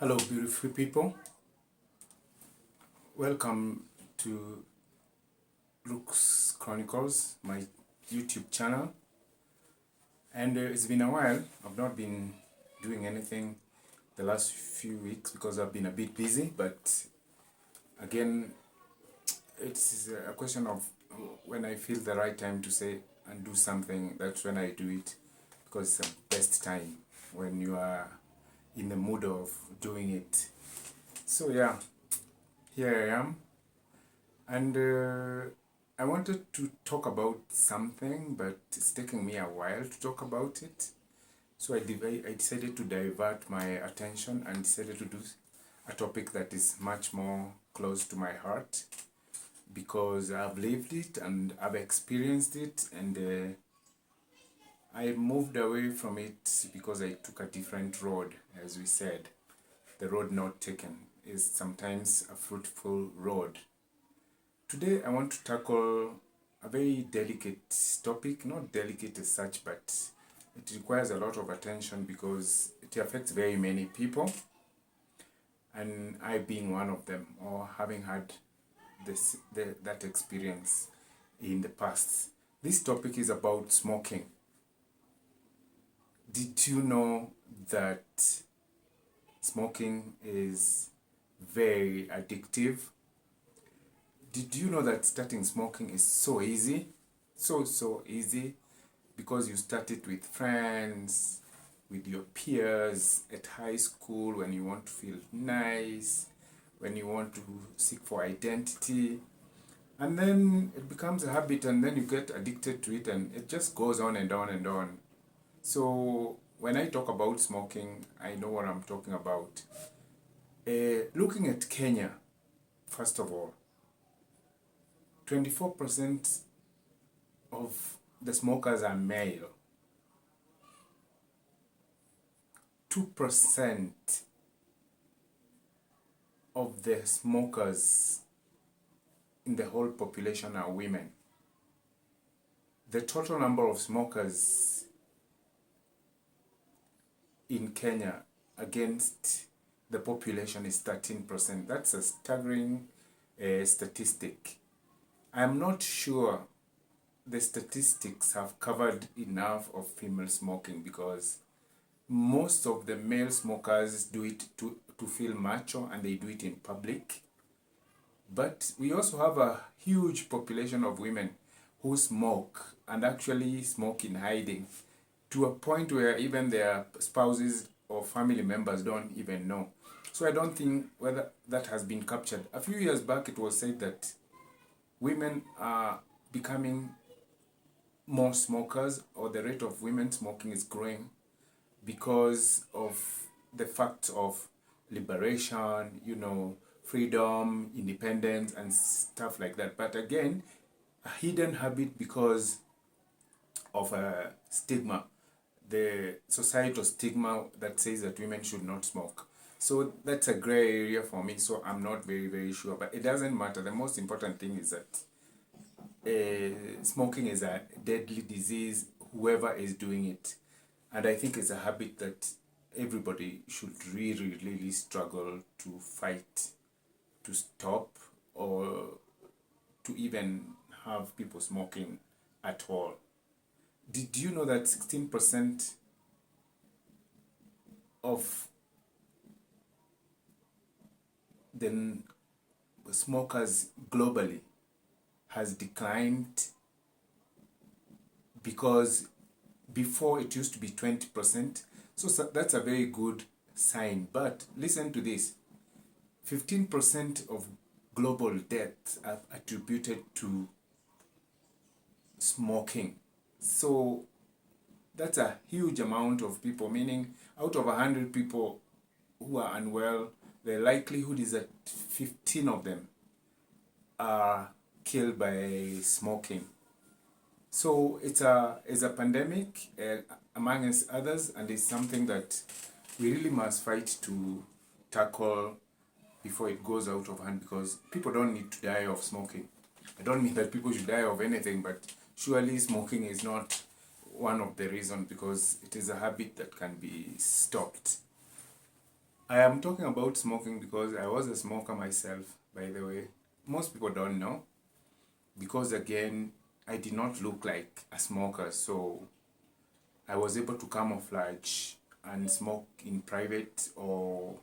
Hello, beautiful people. Welcome to Luke's Chronicles, my YouTube channel. And it's been a while. I've not been doing anything the last few weeks because I've been a bit busy. But again, it's a question of when I feel the right time to say and do something, that's when I do it. Because it's the best time when you are in the mood of doing it. So yeah, here I am. And I wanted to talk about something, but it's taking me a while to talk about it. So I decided to divert my attention and decided to do a topic that is much more close to my heart because I've lived it and I've experienced it, and I moved away from it because I took a different road, as we said. The road not taken is sometimes a fruitful road. Today I want to tackle a very delicate topic, not delicate as such, but it requires a lot of attention because it affects very many people, and I being one of them, or having had that experience in the past. This topic is about smoking. Did you know that smoking is very addictive? Did you know that starting smoking is so easy? So easy because you start it with friends, with your peers at high school when you want to feel nice, when you want to seek for identity. And then it becomes a habit, and then you get addicted to it, and it just goes on and on and on. So when I talk about smoking, I know what I'm talking about. Looking at Kenya, first of all, 24% of the smokers are male. 2% of the smokers in the whole population are women. The total number of smokers in Kenya against the population is 13%. That's a staggering statistic. I'm not sure the statistics have covered enough of female smoking because most of the male smokers do it to feel macho, and they do it in public. But we also have a huge population of women who smoke and actually smoke in hiding to a point where even their spouses or family members don't even know. So I don't think whether that has been captured. A few years back it was said that women are becoming more smokers, or the rate of women smoking is growing because of the fact of liberation, freedom, independence, and stuff like that. But again, a hidden habit because of a stigma, the societal stigma that says that women should not smoke. So that's a gray area for me, so I'm not very, very sure. But it doesn't matter. The most important thing is that smoking is a deadly disease, whoever is doing it. And I think it's a habit that everybody should really, really struggle to fight, to stop, or to even have people smoking at all. Did you know that 16% of the smokers globally has declined? Because before it used to be 20%. So that's a very good sign. But listen to this. 15% of global deaths are attributed to smoking. So that's a huge amount of people, meaning out of 100 people who are unwell, the likelihood is that 15 of them are killed by smoking. So it's a pandemic amongst others, and it's something that we really must fight to tackle before it goes out of hand, because people don't need to die of smoking. I don't mean that people should die of anything, but surely smoking is not one of the reasons, because it is a habit that can be stopped. I am talking about smoking because I was a smoker myself, by the way. Most people don't know because, again, I did not look like a smoker, so I was able to camouflage and smoke in private or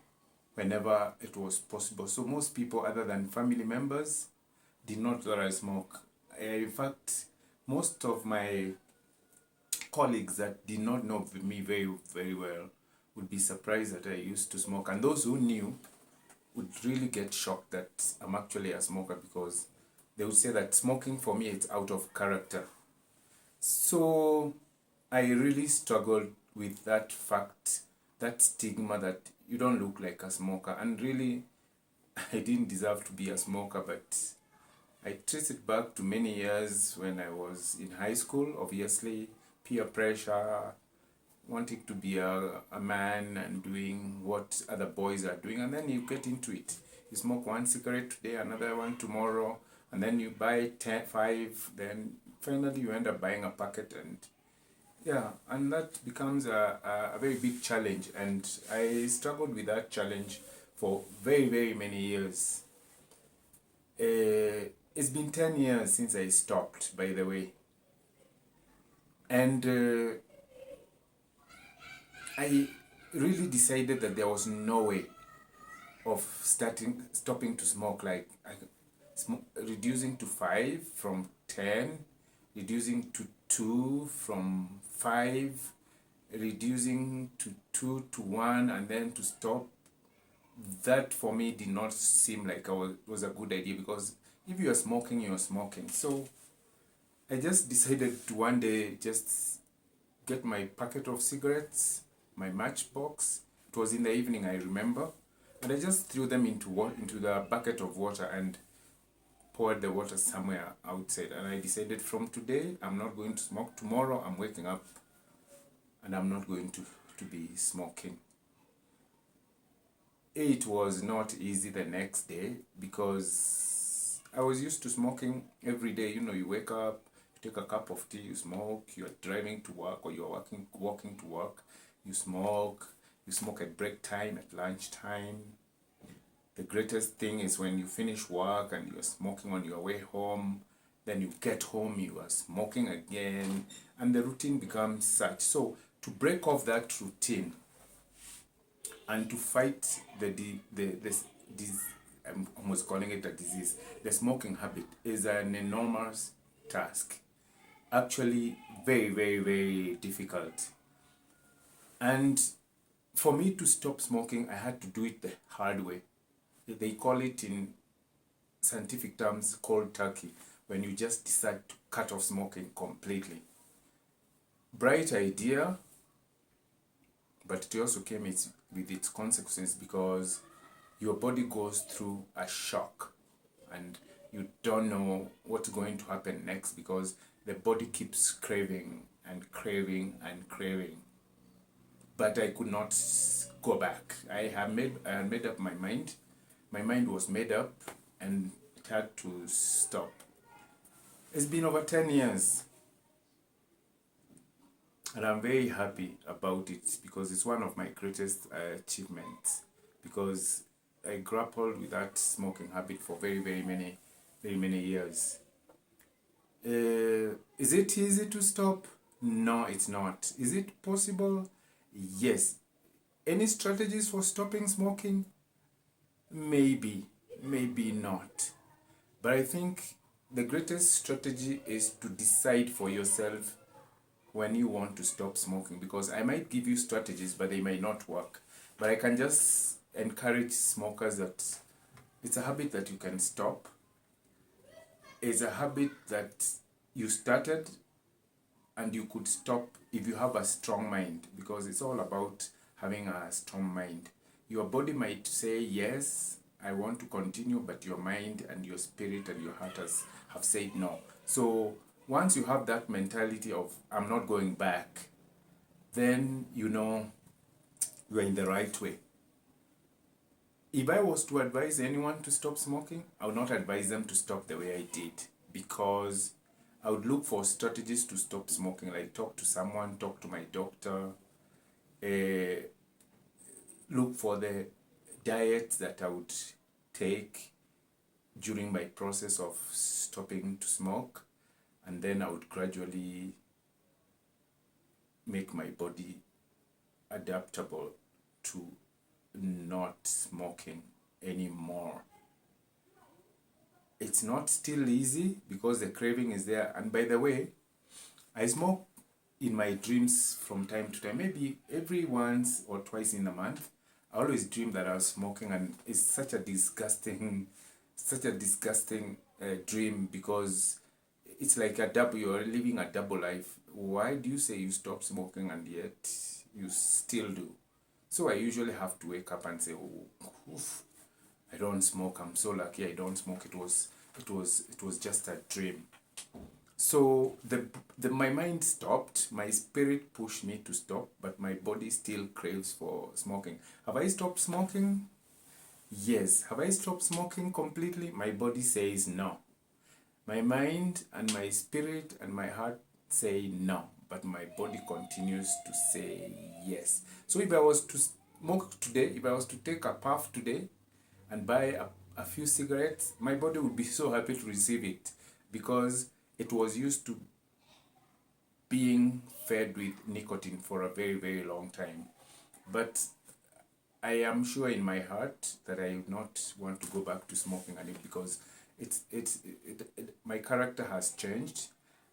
whenever it was possible. So most people, other than family members, did not know that I smoke. In fact, most of my colleagues that did not know me very, very well would be surprised that I used to smoke. And those who knew would really get shocked that I'm actually a smoker, because they would say that smoking for me, it's out of character. So I really struggled with that fact, that stigma that you don't look like a smoker. And really, I didn't deserve to be a smoker, but I trace it back to many years when I was in high school. Obviously, peer pressure, wanting to be a man and doing what other boys are doing, and then you get into it. You smoke one cigarette today, another one tomorrow, and then you buy 10, 5, then finally you end up buying a packet, and yeah, and that becomes a very big challenge, and I struggled with that challenge for very, very many years. It's been 10 years since I stopped, by the way, and I really decided that there was no way of stopping to smoke. Like reducing to 5 from 10, reducing to 2 from 5, reducing to 2 to 1, and then to stop. That for me did not seem like was a good idea, because if you are smoking, you are smoking. So I just decided to one day just get my packet of cigarettes, my matchbox. It was in the evening, I remember, and I just threw them into the bucket of water and poured the water somewhere outside. And I decided, from today, I'm not going to smoke. Tomorrow, I'm waking up and I'm not going to be smoking. It was not easy the next day, because I was used to smoking every day. You know, you wake up, you take a cup of tea, you smoke, you're driving to work or you're walking to work, you smoke at break time, at lunch time. The greatest thing is when you finish work and you're smoking on your way home, then you get home, you are smoking again, and the routine becomes such. So to break off that routine and to fight this, I'm almost calling it a disease, the smoking habit, is an enormous task. Actually, very, very, very difficult. And for me to stop smoking, I had to do it the hard way. They call it, in scientific terms, cold turkey, when you just decide to cut off smoking completely. Bright idea, but it also came with its consequences, because your body goes through a shock and you don't know what's going to happen next, because the body keeps craving and craving and craving. But I could not go back. I had made up my mind. My mind was made up, and it had to stop. It's been over 10 years, and I'm very happy about it, because it's one of my greatest achievements, because I grappled with that smoking habit for very, very many years. Is it easy to stop? No, it's not. Is it possible? Yes. Any strategies for stopping smoking? Maybe, maybe not. But I think the greatest strategy is to decide for yourself when you want to stop smoking, because I might give you strategies, but they may not work. But I can just encourage smokers that it's a habit that you can stop. It's a habit that you started and you could stop if you have a strong mind, because it's all about having a strong mind. Your body might say, yes, I want to continue, but your mind and your spirit and your heart have said no. So once you have that mentality of, I'm not going back, then you know you're in the right way. If I was to advise anyone to stop smoking, I would not advise them to stop the way I did, because I would look for strategies to stop smoking, like talk to someone, talk to my doctor, look for the diets that I would take during my process of stopping to smoke, and then I would gradually make my body adaptable to not smoking anymore. It's not still easy because the craving is there. And by the way, I smoke in my dreams from time to time, maybe every once or twice in a month. I always dream that I was smoking, and it's such a disgusting, dream, because it's like you're living a double life. Why do you say you stop smoking and yet you still do? So I usually have to wake up and say, oh, oof, I don't smoke. I'm so lucky I don't smoke. It was just a dream. So my mind stopped, my spirit pushed me to stop, but my body still craves for smoking. Have I stopped smoking? Yes. Have I stopped smoking completely? My body says no. My mind and my spirit and my heart say no, but my body continues to say yes. So if I was to smoke today, if I was to take a puff today and buy a few cigarettes, my body would be so happy to receive it, because it was used to being fed with nicotine for a very, very long time. But I am sure in my heart that I would not want to go back to smoking again, because my character has changed.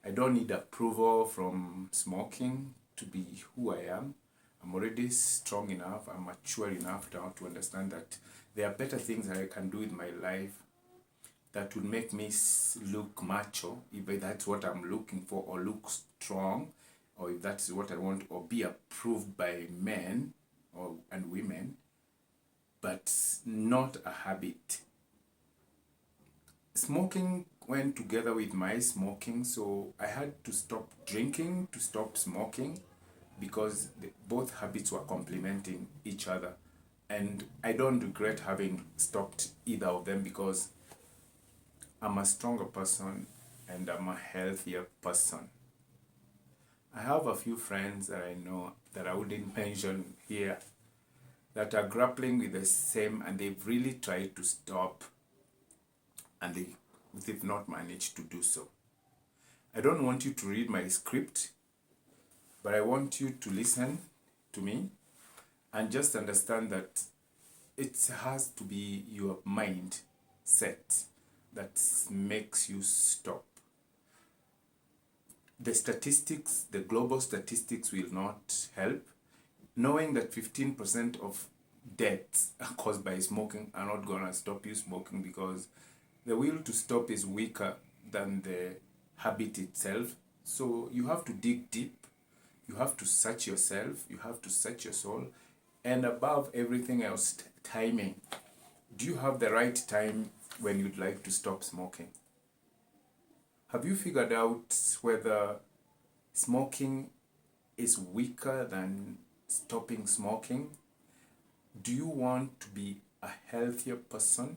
I don't need approval from smoking to be who I am. I'm already strong enough, I'm mature enough now to understand that there are better things that I can do with my life that would make me look macho, if that's what I'm looking for, or look strong, or if that's what I want, or be approved by men and women, but not a habit. Smoking went together with my smoking, so I had to stop drinking to stop smoking, because both habits were complementing each other. And I don't regret having stopped either of them, because I'm a stronger person and I'm a healthier person. I have a few friends that I know that I wouldn't mention here that are grappling with the same, and they've really tried to stop, and they've not managed to do so. I don't want you to read my script, but I want you to listen to me and just understand that it has to be your mind set that makes you stop. The statistics, the global statistics, will not help. Knowing that 15% of deaths caused by smoking are not going to stop you smoking, because the will to stop is weaker than the habit itself. So you have to dig deep, you have to search yourself, you have to search your soul, and above everything else, timing. Do you have the right time when you'd like to stop smoking? Have you figured out whether smoking is weaker than stopping smoking? Do you want to be a healthier person,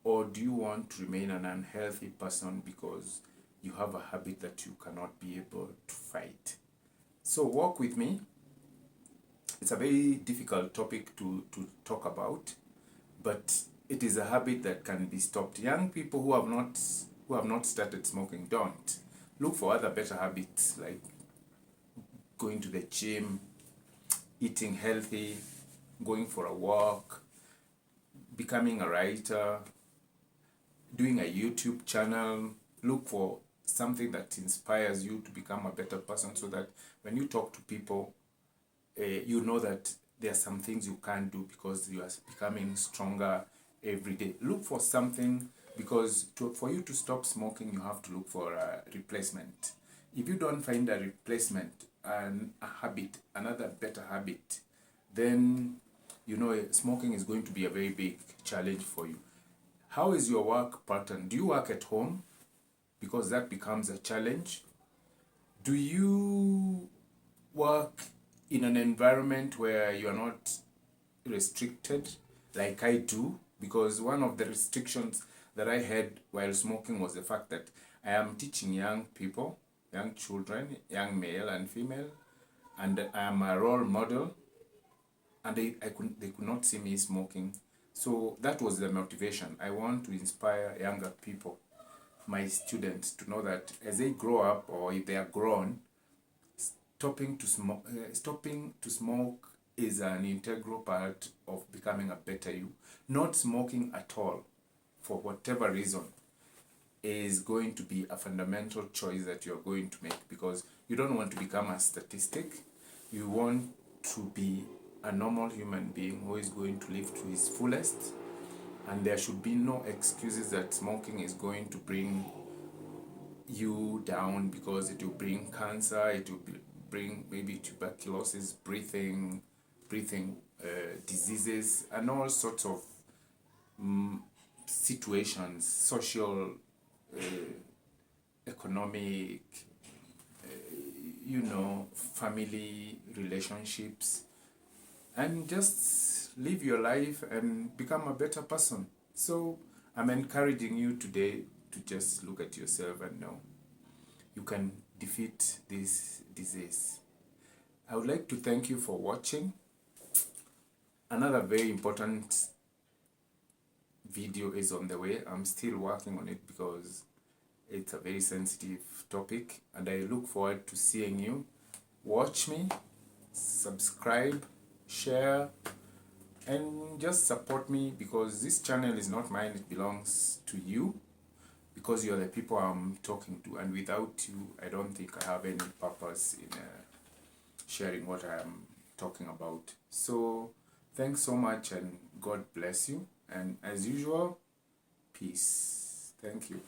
or do you want to remain an unhealthy person because you have a habit that you cannot be able to fight? So walk with me. It's a very difficult topic to talk about, but it is a habit that can be stopped. Young people who have not started smoking, don't. Look for other better habits, like going to the gym, eating healthy, going for a walk, becoming a writer, doing a YouTube channel. Look for something that inspires you to become a better person, so that when you talk to people, you know that there are some things you can't do because you are becoming stronger every day. Look for something, because for you to stop smoking, you have to look for a replacement. If you don't find a replacement and a habit, another better habit, then smoking is going to be a very big challenge for you. How is your work pattern? Do you work at home? Because that becomes a challenge. Do you work in an environment where you're not restricted like I do? Because one of the restrictions that I had while smoking was the fact that I am teaching young people, young children, young male and female, and I am a role model. and they could not see me smoking. So that was the motivation. I want to inspire younger people, my students, to know that as they grow up, or if they are grown, stopping to smoke is an integral part of becoming a better you. Not smoking at all, for whatever reason, is going to be a fundamental choice that you're going to make, because you don't want to become a statistic. You want to be a normal human being who is going to live to his fullest, and there should be no excuses that smoking is going to bring you down, because it will bring cancer, it will bring maybe tuberculosis, breathing diseases, and all sorts of situations, social, economic, family relationships, and just live your life and become a better person. So I'm encouraging you today to just look at yourself and know you can defeat this disease. I would like to thank you for watching. Another very important video is on the way. I'm still working on it because it's a very sensitive topic, and I look forward to seeing you. Watch me, subscribe, share, and just support me, because this channel is not mine, it belongs to you, because you're the people I'm talking to, and without you, I don't think I have any purpose in sharing what I am talking about. So thanks so much, and God bless you, and as usual, peace. Thank you.